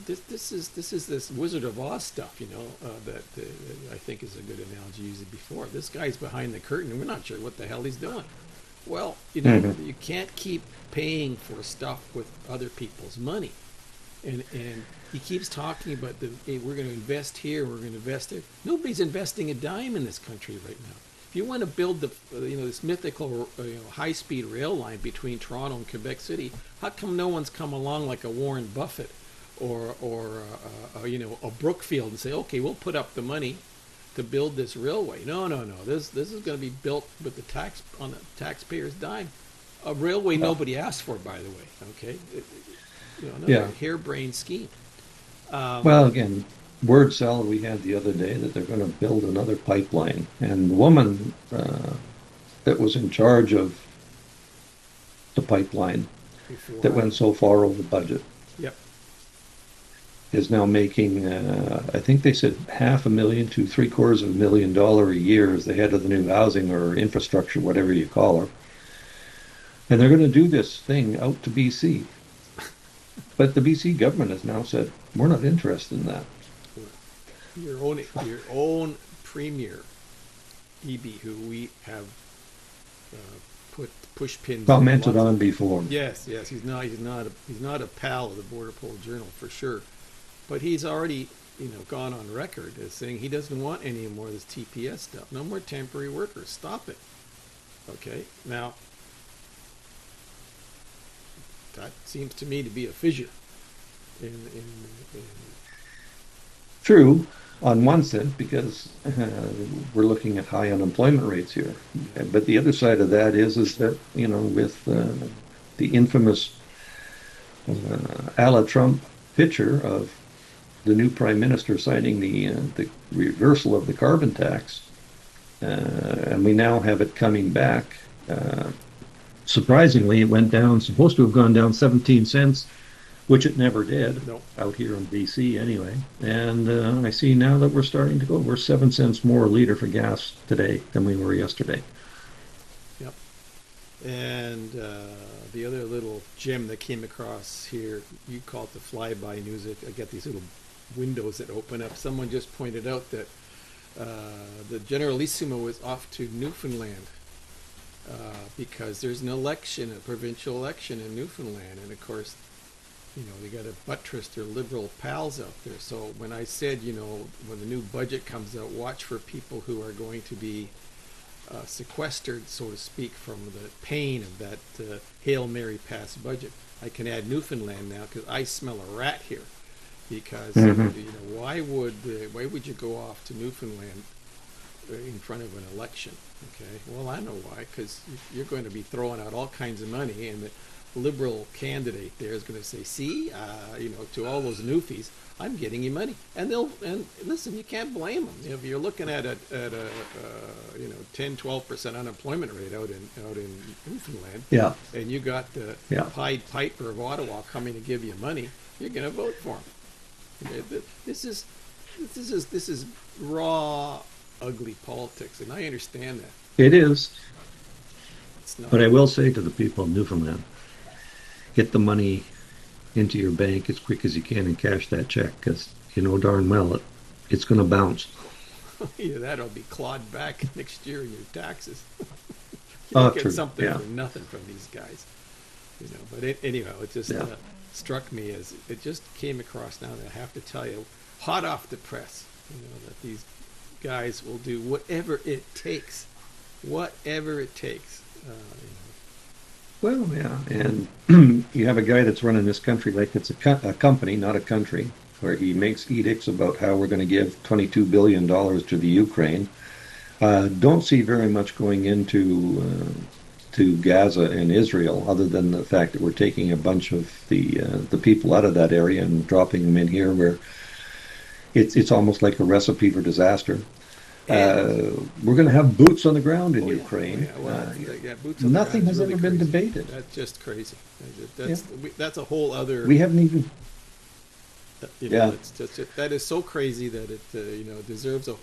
Speaker 2: this is this Wizard of Oz stuff, that I think is a good analogy used it before. This guy's behind the curtain, and we're not sure what the hell he's doing. Well, you can't keep paying for stuff with other people's money, and he keeps talking about hey, we're going to invest here, we're going to invest there. Nobody's investing a dime in this country right now. If you want to build this mythical high-speed rail line between Toronto and Quebec City, how come no one's come along like a Warren Buffett or a Brookfield and say, okay, we'll put up the money to build this railway? No. This is going to be built with on the taxpayer's dime. A railway nobody asked for, by the way. Okay, another harebrained scheme.
Speaker 1: Well, again, word salad we had the other day that they're going to build another pipeline, and the woman that was in charge of the pipeline that went so far over budget
Speaker 2: Yep.
Speaker 1: is now making, I think they said $500,000 to $750,000 a year as the head of the new housing or infrastructure, whatever you call her. And they're going to do this thing out to BC. But the BC government has now said, we're not interested in that.
Speaker 2: Your own premier, EB, who we have put push pins
Speaker 1: Commented on before.
Speaker 2: Yes, he's not a pal of the Border Poll Journal for sure, but he's already gone on record as saying he doesn't want any more of this TPS stuff. No more temporary workers. Stop it. Okay. Now, that seems to me to be a fissure in
Speaker 1: True, on one sense, because we're looking at high unemployment rates here. But the other side of that is that, with the infamous a la Trump picture of the new prime minister signing the reversal of the carbon tax, and we now have it coming back. Surprisingly, it went down, supposed to have gone down 17 cents, which it never did
Speaker 2: no.
Speaker 1: out here in BC anyway. And I see now that we're starting to go. We're 7 cents more a liter for gas today than we were yesterday.
Speaker 2: Yep. And the other little gem that came across here, you call it the flyby news. I get these little windows that open up. Someone just pointed out that the Generalissimo was off to Newfoundland because there's an election, a provincial election in Newfoundland. And of course, they got to buttress their liberal pals out there. So when I said, when the new budget comes out, watch for people who are going to be sequestered, so to speak, from the pain of that Hail Mary pass budget. I can add Newfoundland now because I smell a rat here. Because why would you go off to Newfoundland in front of an election? Okay, well I know why. Because you're going to be throwing out all kinds of money, and the liberal candidate there is going to say, "See, to all those newfies, I'm getting you money," and listen. You can't blame them. If you're looking at a 10-12% unemployment rate out in Newfoundland,
Speaker 1: Yeah.
Speaker 2: and you got the Pied Piper of Ottawa coming to give you money, you're going to vote for him. This is raw, ugly politics, and I understand that.
Speaker 1: It is.
Speaker 2: It's not.
Speaker 1: But I will say to the people of Newfoundland, get the money into your bank as quick as you can and cash that check, because you know darn well it's going to bounce.
Speaker 2: Either that'll be clawed back next year in your taxes. You
Speaker 1: Oh,
Speaker 2: get
Speaker 1: true.
Speaker 2: something
Speaker 1: Yeah.
Speaker 2: for nothing from these guys. But anyhow, it just struck me as it just came across now that I have to tell you, hot off the press, that these guys will do whatever it takes. Whatever it takes.
Speaker 1: Well, yeah, and you have a guy that's running this country like it's a company, not a country, where he makes edicts about how we're going to give $22 billion to the Ukraine. Don't see very much going into to Gaza and Israel, other than the fact that we're taking a bunch of the people out of that area and dropping them in here, where it's almost like a recipe for disaster. We're going to have boots on the ground in Ukraine.
Speaker 2: Boots on
Speaker 1: Nothing
Speaker 2: the
Speaker 1: has
Speaker 2: ground is
Speaker 1: ever
Speaker 2: really
Speaker 1: been
Speaker 2: crazy.
Speaker 1: debated.
Speaker 2: That's just crazy. That's a whole other.
Speaker 1: We haven't even.
Speaker 2: It's just, that is so crazy that it deserves an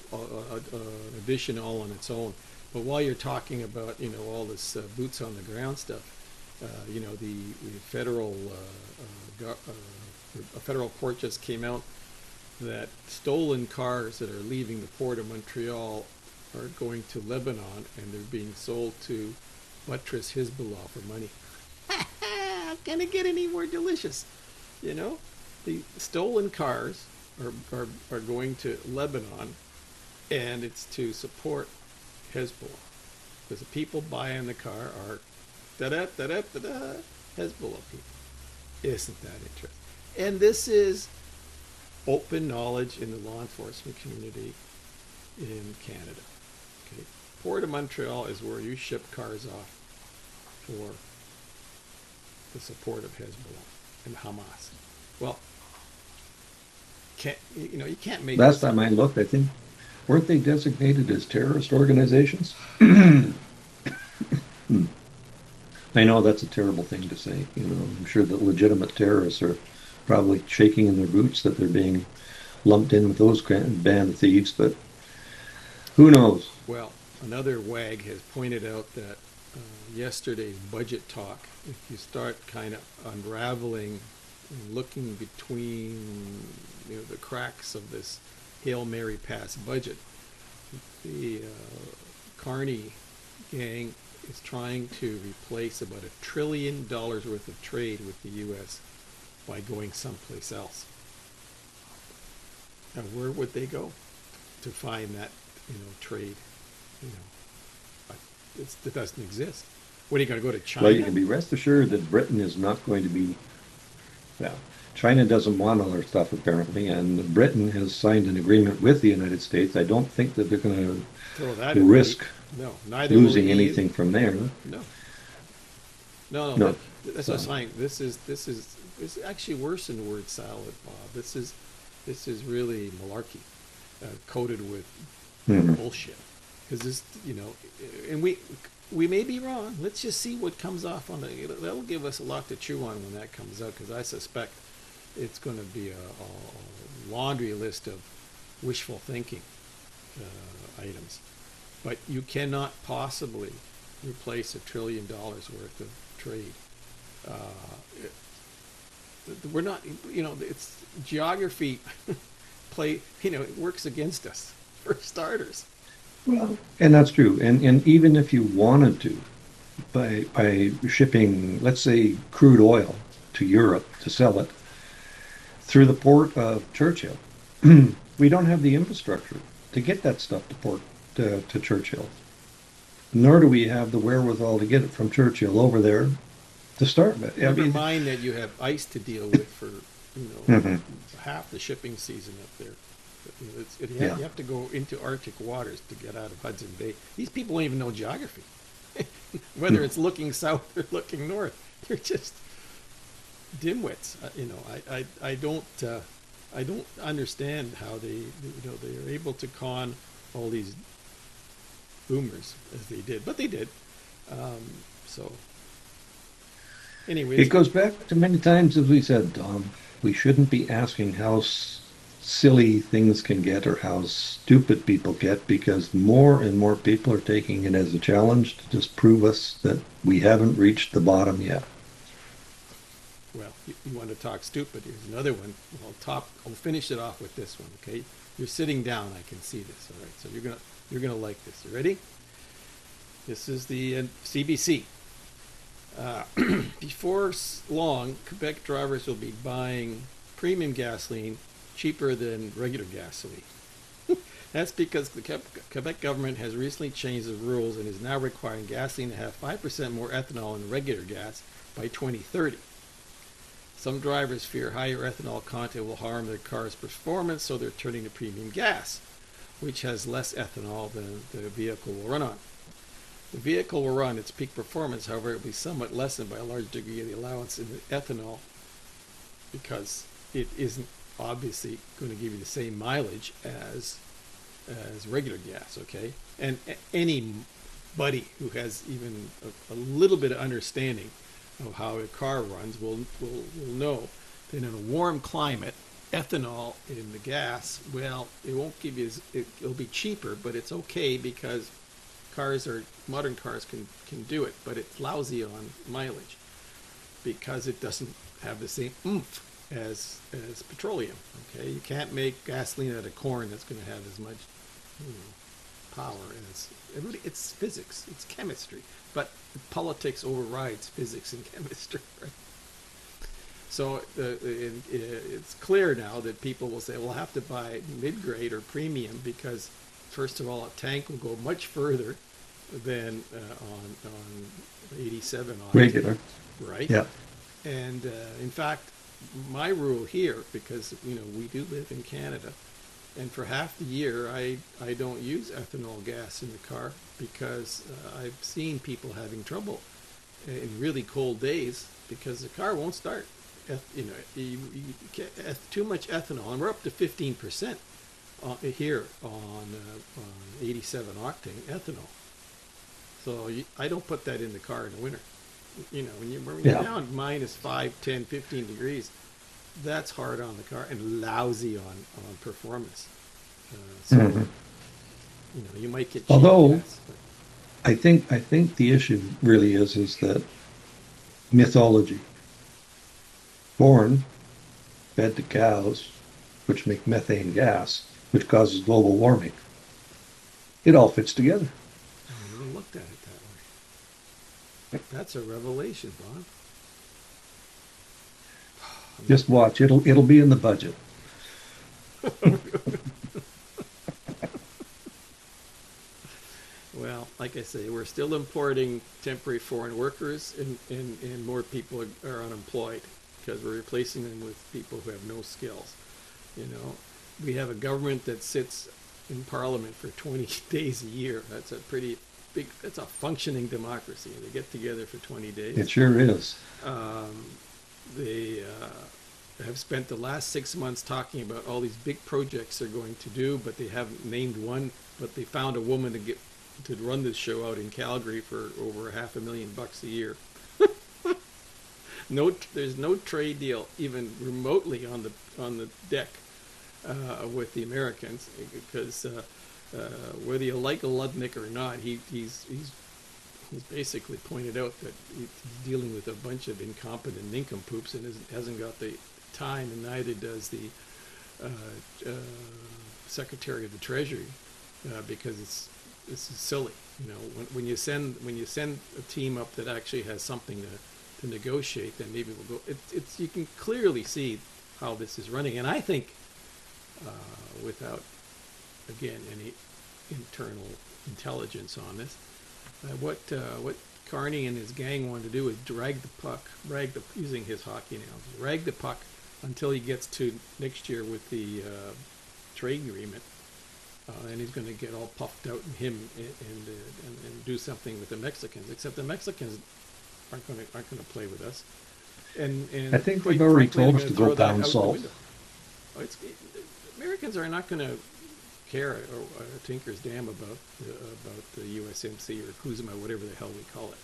Speaker 2: edition all on its own. But while you're talking about all this boots on the ground stuff, the federal a federal court just came out that stolen cars that are leaving the port of Montreal are going to Lebanon, and they're being sold to buttress Hezbollah for money. Can it get any more delicious? The stolen cars are going to Lebanon, and it's to support Hezbollah, because the people buying the car are Hezbollah people. Isn't that interesting? And this is open knowledge in the law enforcement community in Canada. Okay, Port of Montreal is where you ship cars off for the support of Hezbollah and Hamas. Well, you can't make.
Speaker 1: Last time I looked, I think, weren't they designated as terrorist organizations? I know that's a terrible thing to say. I'm sure that legitimate terrorists are probably shaking in their boots that they're being lumped in with those band of thieves, but who knows?
Speaker 2: Well, another wag has pointed out that yesterday's budget talk, if you start kind of unraveling and looking between the cracks of this Hail Mary pass budget, the Carney gang is trying to replace about $1 trillion worth of trade with the U.S. by going someplace else. And where would they go to find that, trade? You know, it doesn't exist. What are you going to go to
Speaker 1: Well, you
Speaker 2: China?
Speaker 1: can be rest assured that Britain is not going to be, well, China doesn't want all our stuff apparently, and Britain has signed an agreement with the United States. I don't think that they're going
Speaker 2: Throw that
Speaker 1: to
Speaker 2: in the
Speaker 1: risk
Speaker 2: no. Neither will
Speaker 1: losing
Speaker 2: he.
Speaker 1: anything from there.
Speaker 2: No, no.
Speaker 1: No.
Speaker 2: That's what I'm
Speaker 1: So,
Speaker 2: saying. This is actually worse than the word salad, Bob. This is really malarkey, coated with
Speaker 1: mhm.
Speaker 2: bullshit. Because this, and we may be wrong. Let's just see what comes off on the. That'll give us a lot to chew on when that comes out. Because I suspect it's going to be a laundry list of wishful thinking items. But you cannot possibly replace $1 trillion worth of trade. Uh, we're not, it's geography play, it works against us for starters.
Speaker 1: Well, and that's true. And even if you wanted to, by shipping, let's say, crude oil to Europe to sell it through the port of Churchill, we don't have the infrastructure to get that stuff to port to Churchill. Nor do we have the wherewithal to get it from Churchill over there to start with. I
Speaker 2: Never
Speaker 1: mean,
Speaker 2: mind that you have ice to deal with for,
Speaker 1: mhm,
Speaker 2: half the shipping season up there.
Speaker 1: yeah.
Speaker 2: You have to go into Arctic waters to get out of Hudson Bay. These people don't even know geography, whether
Speaker 1: No.
Speaker 2: it's looking south or looking north. They're just dimwits. I don't understand how they are able to con all these boomers as they did, but they did. So,
Speaker 1: It
Speaker 2: anyways,
Speaker 1: goes back to many times, as we said, Tom, we shouldn't be asking how silly things can get or how stupid people get because more and more people are taking it as a challenge to just prove us that we haven't reached the bottom yet.
Speaker 2: well, you want to talk stupid? Here's another one. I'll finish it off with this one. Okay, you're sitting down. I can see this. All right, so you're gonna like this. You ready? This is the CBC. Uh, before long, Quebec drivers will be buying premium gasoline cheaper than regular gasoline. That's because the Quebec government has recently changed the rules and is now requiring gasoline to have 5% more ethanol than regular gas by 2030. Some drivers fear higher ethanol content will harm their car's performance, so they're turning to premium gas, which has less ethanol than the vehicle will run on. The vehicle will run its peak performance, however, it will be somewhat lessened by a large degree of the allowance in the ethanol because it isn't obviously going to give you the same mileage as regular gas, okay? And anybody who has even a little bit of understanding of how a car runs will know that in a warm climate, ethanol in the gas, well, it won't give you, it'll be cheaper, but it's okay because modern cars can do it, but it's lousy on mileage because it doesn't have the same oomph as petroleum. Okay, you can't make gasoline out of corn that's going to have as much power as it's physics, it's chemistry, but politics overrides physics and chemistry, right? So it's clear now that people will say, "Well, I'll have to buy mid-grade or premium because, first of all, a tank will go much further than on 87 octane,
Speaker 1: Regular.
Speaker 2: right?"
Speaker 1: Yeah.
Speaker 2: And in fact, my rule here, because we do live in Canada, and for half the year I don't use ethanol gas in the car because I've seen people having trouble in really cold days because the car won't start. You get too much ethanol, and we're up to 15% here on 87 octane ethanol. So I don't put that in the car in the winter. When you're
Speaker 1: Yeah.
Speaker 2: down minus 5, 10, 15 degrees, that's hard on the car and lousy on performance. So
Speaker 1: Mhm.
Speaker 2: you might get cheap
Speaker 1: Although
Speaker 2: gas, but
Speaker 1: I think the issue really is that mythology. Corn fed to cows, which make methane gas, which causes global warming. It all fits together.
Speaker 2: I never looked at it that way. That's a revelation, Bob.
Speaker 1: Just watch. It'll be in the budget.
Speaker 2: like I say, we're still importing temporary foreign workers, and more people are unemployed because we're replacing them with people who have no skills. You know, we have a government that sits in Parliament for 20 days a year. That's a pretty big. That's a functioning democracy. They get together for 20
Speaker 1: It
Speaker 2: days.
Speaker 1: sure is.
Speaker 2: They have spent the last 6 months talking about all these big projects they're going to do, but they haven't named one. But they found a woman to run this show out in Calgary for over $500,000 a year. No, there's no trade deal even remotely on the deck with the Americans, because whether you like a Ludnick or not, he's basically pointed out that he's dealing with a bunch of incompetent nincompoops and hasn't got the time, and neither does the Secretary of the Treasury, because this is silly. You know, when you send a team up that actually has something to negotiate, then maybe we'll go. It's you can clearly see how this is running, and I think without again any internal intelligence on this, what Carney and his gang want to do is drag the puck, using his hockey analogy, drag the puck until he gets to next year with the trade agreement, and he's going to get all puffed out and do something with the Mexicans. Except the Mexicans aren't going to play with us, and
Speaker 1: I think
Speaker 2: quite
Speaker 1: they've already
Speaker 2: frankly,
Speaker 1: told
Speaker 2: they're
Speaker 1: us to
Speaker 2: gonna
Speaker 1: go
Speaker 2: throw that
Speaker 1: pound
Speaker 2: out the
Speaker 1: salt.
Speaker 2: window. Americans are not going to care or tinker's damn about the USMC or Kuzma, whatever the hell we call it.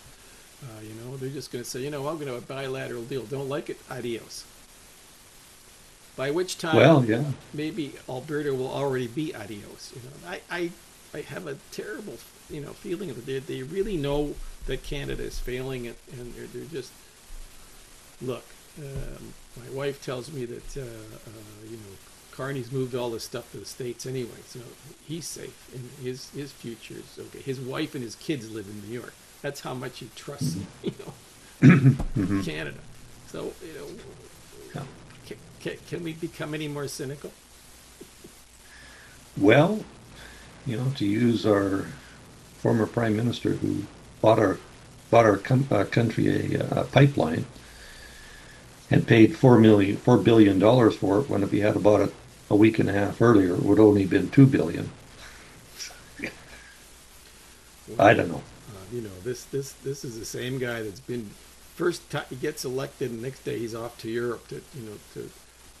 Speaker 2: You know, they're just going to say, I'm going to have a bilateral deal. Don't like it? Adios. By which time,
Speaker 1: Well, yeah.
Speaker 2: maybe Alberta will already be adios. You know, I have a terrible, feeling that they really know that Canada is failing, and they're just look. My wife tells me that Carney's moved all this stuff to the States anyway, so he's safe and his future is okay. His wife and his kids live in New York. That's how much he trusts, Canada. So, can we become any more cynical?
Speaker 1: Well, to use our former prime minister who bought our country a pipeline and paid $4 billion for it, when if he had bought it a week and a half earlier, it would only been $2 billion.
Speaker 2: Well,
Speaker 1: I don't know.
Speaker 2: This is the same guy that's been he gets elected, and the next day he's off to Europe to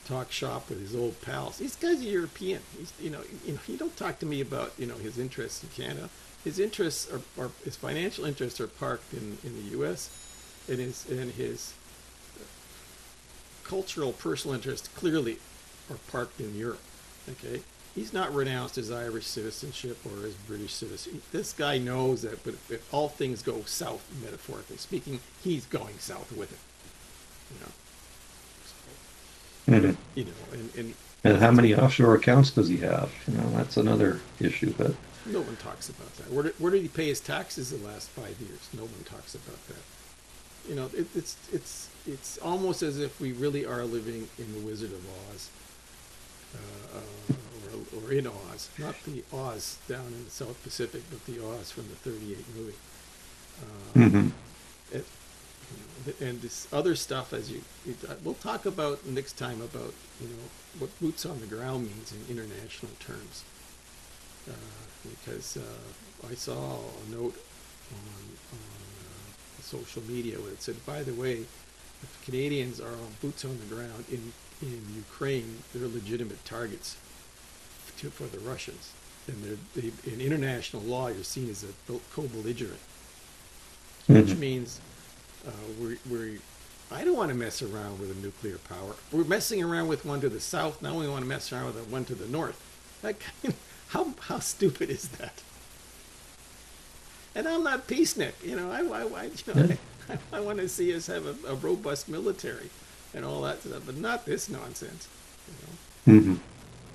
Speaker 2: talk shop with his old pals. These guys are European. You don't talk to me about his interests in Canada. His interests are his financial interests are parked in the U.S. and his cultural personal interests clearly are parked in Europe. Okay, he's not renounced his Irish citizenship or his British citizenship. This guy knows that, but if all things go south, metaphorically speaking, he's going south with it. And
Speaker 1: how many offshore accounts does he have? That's another issue. But
Speaker 2: no one talks about that. Where did he pay his taxes the last 5 years? No one talks about that. It's almost as if we really are living in the Wizard of Oz, or in Oz, not the Oz down in the South Pacific, but the Oz from the '38 movie. And this other stuff, we'll talk about next time about what boots on the ground means in international terms, because I saw a note on social media where it said, by the way, if Canadians are on boots on the ground in Ukraine, they're legitimate targets for the Russians, and in international law you're seen as a co-belligerent, which means I don't want to mess around with a nuclear power. We're messing around with one to the south. Now we want to mess around with one to the north. How stupid is that? And I'm not peacenik. I want to see us have a robust military and all that stuff, but not this nonsense.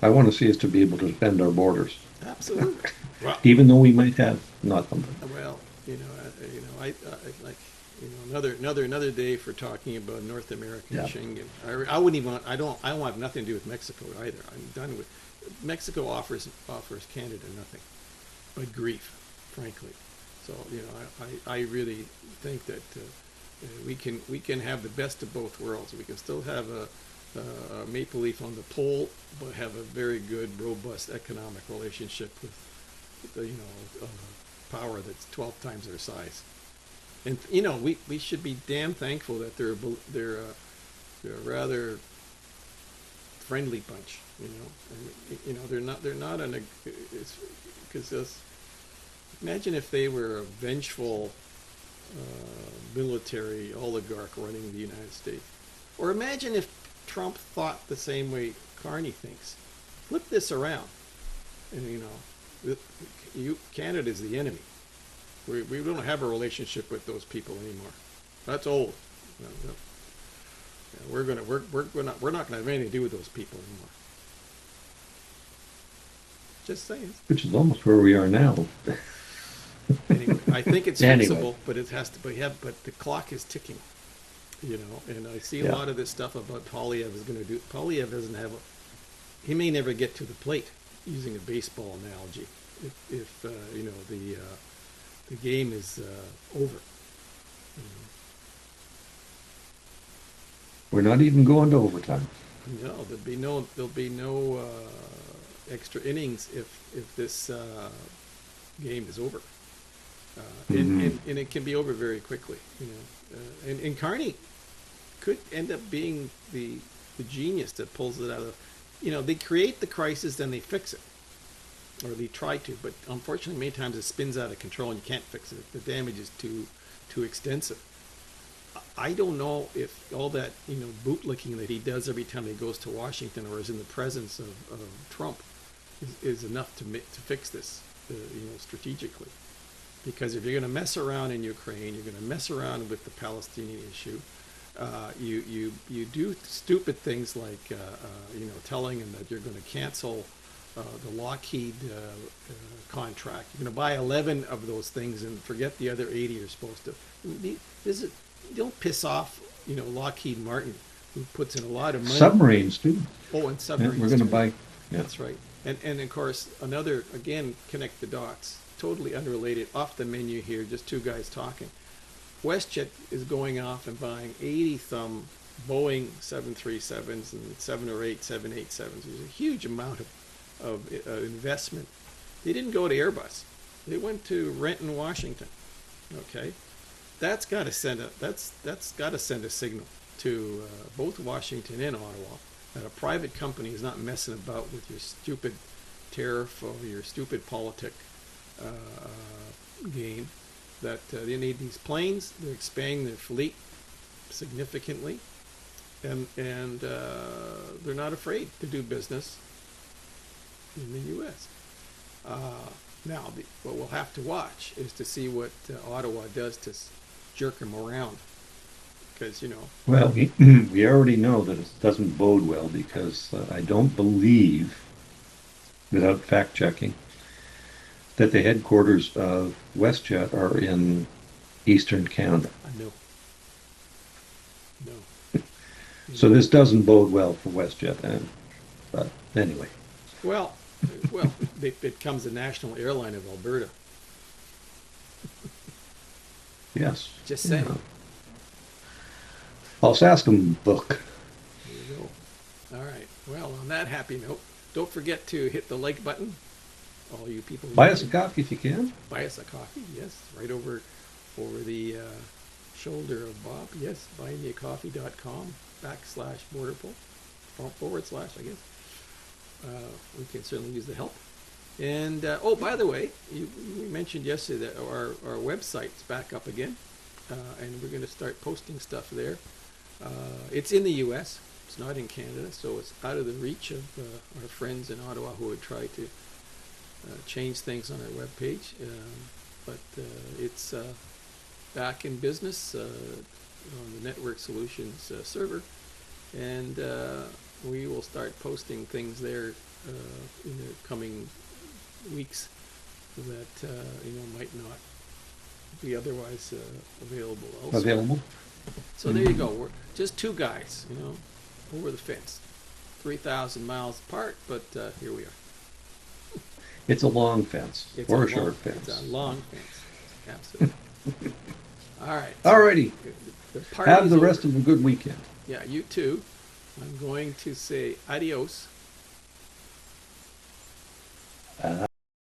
Speaker 1: I want to see us to be able to defend our borders.
Speaker 2: Absolutely. Well,
Speaker 1: even though we might have not them.
Speaker 2: Well, I like. Another day for talking about North American Schengen. I wouldn't even. I want nothing to do with Mexico either. I'm done with. Mexico offers Canada nothing but grief, frankly. So I really think that we can have the best of both worlds. We can still have a Maple Leaf on the pole, but have a very good, robust economic relationship with power that's 12 times their size. And we should be damn thankful that they're a rather friendly bunch. They're not an because imagine if they were a vengeful military oligarch running the United States, or imagine if Trump thought the same way Carney thinks. Flip this around, and Canada's the enemy. We don't have a relationship with those people anymore. That's old. No. We're not gonna have anything to do with those people anymore. Just saying.
Speaker 1: Which is almost where we are now.
Speaker 2: Anyway, I think it's
Speaker 1: Anyway.
Speaker 2: fixable, but it has to be. But the clock is ticking. And I see a
Speaker 1: Yeah.
Speaker 2: lot of this stuff about Polyev is going to do. Polyev doesn't have he may never get to the plate, using a baseball analogy, if the game is over.
Speaker 1: We're not even going to overtime.
Speaker 2: No, there'll be no extra innings if this game is over. And it can be over very quickly, and Carney could end up being the genius that pulls it out of, they create the crisis, then they fix it, or they try to, but unfortunately many times it spins out of control and you can't fix it. The damage is too extensive. I don't know if all that, bootlicking that he does every time he goes to Washington or is in the presence of Trump is enough to fix this, strategically. Because if you're going to mess around in Ukraine, you're going to mess around with the Palestinian issue. You do stupid things like telling them that you're going to cancel the Lockheed contract. You're going to buy 11 of those things and forget the other 80 you're supposed to. Don't piss off Lockheed Martin, who puts in a lot of money.
Speaker 1: Submarines, too.
Speaker 2: Oh, and
Speaker 1: Yeah,
Speaker 2: submarines.
Speaker 1: we're going to
Speaker 2: too.
Speaker 1: buy. Yeah.
Speaker 2: That's right. And of course, another, again, connect the dots, totally unrelated, off the menu here, just two guys talking. WestJet is going off and buying 80-thumb Boeing 737s and 7 or 8 787s. There's a huge amount of investment. They didn't go to Airbus. They went to Renton, Washington. Okay, that's got to send a signal to both Washington and Ottawa that a private company is not messing about with your stupid tariff or your stupid politic game. That they need these planes. They're expanding their fleet significantly, and they're not afraid to do business in the U.S. Now, what we'll have to watch is to see what Ottawa does to jerk them around, because
Speaker 1: Well, we already know that it doesn't bode well because I don't believe, without fact checking, that the headquarters of WestJet are in Eastern Canada.
Speaker 2: No.
Speaker 1: So this doesn't bode well for WestJet. But anyway,
Speaker 2: Well, it becomes the national airline of Alberta.
Speaker 1: yes.
Speaker 2: Just saying.
Speaker 1: Yeah. Alsascom book.
Speaker 2: There you go. All right. Well, on that happy note, don't forget to hit the like button. All you people.
Speaker 1: Buy us a coffee if you can.
Speaker 2: Buy us a coffee. Yes, right over the shoulder of Bob. Yes, buymeacoffee.com/borderpol / I guess. We can certainly use the help. And by the way, we mentioned yesterday that our website's back up again, and we're going to start posting stuff there. It's in the U.S. It's not in Canada, so it's out of the reach of our friends in Ottawa who would try to change things on our webpage. But it's back in business on the Network Solutions server, and we will start posting things there in the coming weeks that might not be otherwise available elsewhere.
Speaker 1: Available.
Speaker 2: So there you go. We're just two guys, over the fence, 3,000 miles apart, but here we are.
Speaker 1: It's a long fence
Speaker 2: It's
Speaker 1: or
Speaker 2: a
Speaker 1: a short
Speaker 2: long,
Speaker 1: fence.
Speaker 2: It's a long fence. Absolutely. All right.
Speaker 1: All righty.
Speaker 2: The
Speaker 1: Have
Speaker 2: party's
Speaker 1: the
Speaker 2: over.
Speaker 1: rest of a good weekend.
Speaker 2: Yeah, you too. I'm going to say adios.
Speaker 1: Adios.